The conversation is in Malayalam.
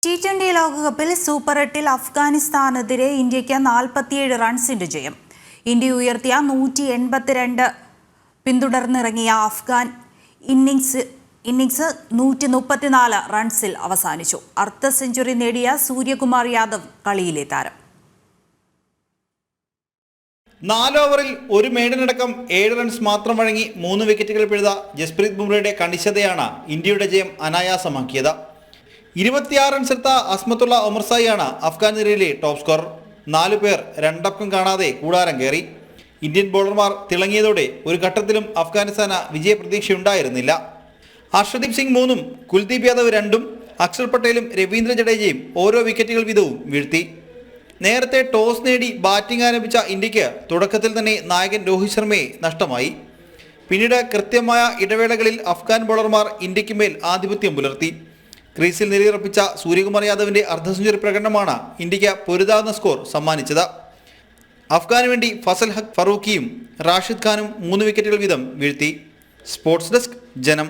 T20 ലോകകപ്പിൽ സൂപ്പർ 8-ൽ അഫ്ഗാനിസ്ഥാനെതിരെ ഇന്ത്യയ്ക്ക് 47 റൺസിന്റെ ജയം. ഇന്ത്യ ഉയർത്തിയ 182 പിന്തുടർന്നിറങ്ങിയ അഫ്ഗാൻ ഇന്നിംഗ്സ് 134 റൺസിൽ അവസാനിച്ചു. അർദ്ധ സെഞ്ചുറി നേടിയ സൂര്യകുമാർ യാദവ് കളിയിലെ താരം. 4 ഓവറിൽ ഒരു മെയ്ഡനടക്കം 7 റൺസ് മാത്രം വഴങ്ങി 3 വിക്കറ്റുകൾ പിഴുത ജസ്പ്രീത് ബുംറയുടെ കണിശതയാണ് ഇന്ത്യയുടെ ജയം അനായാസമാക്കിയത്. 26 റൺസ് എടുത്ത അസ്മത്തുള്ള ഒമർസായിയാണ് അഫ്ഗാൻ നിരയിലെ ടോപ്പ് സ്കോറർ. 4 പേർ രണ്ടക്കം കാണാതെ കൂടാരം കയറി. ഇന്ത്യൻ ബോളർമാർ തിളങ്ങിയതോടെ ഒരു ഘട്ടത്തിലും അഫ്ഗാനിസ്ഥാന് വിജയപ്രതീക്ഷയുണ്ടായിരുന്നില്ല. ഹർഷദീപ് സിംഗ് 3ഉം കുൽദീപ് യാദവ് 2ഉം അക്ഷർ പട്ടേലും രവീന്ദ്ര ജഡേജയും ഓരോ വിക്കറ്റുകൾ വീതവും വീഴ്ത്തി. നേരത്തെ ടോസ് നേടി ബാറ്റിംഗ് ആരംഭിച്ച ഇന്ത്യക്ക് തുടക്കത്തിൽ തന്നെ നായകൻ രോഹിത് ശർമ്മയെ നഷ്ടമായി. പിന്നീട് കൃത്യമായ ഇടവേളകളിൽ അഫ്ഗാൻ ബോളർമാർ ഇന്ത്യക്ക് മേൽ ആധിപത്യം പുലർത്തി. ക്രീസിൽ നിലയുറപ്പിച്ച സൂര്യകുമാർ യാദവിന്റെ അർദ്ധ സെഞ്ചുറി പ്രകടനമാണ് ഇന്ത്യക്ക് പൊരുതാവുന്ന സ്കോർ സമ്മാനിച്ചത്. അഫ്ഗാന് വേണ്ടി ഫസൽ ഹഖ് ഫറൂഖിയും റാഷിദ് ഖാനും 3 വിക്കറ്റുകൾ വീതം വീഴ്ത്തി. സ്പോർട്സ് ഡെസ്ക് ജനം.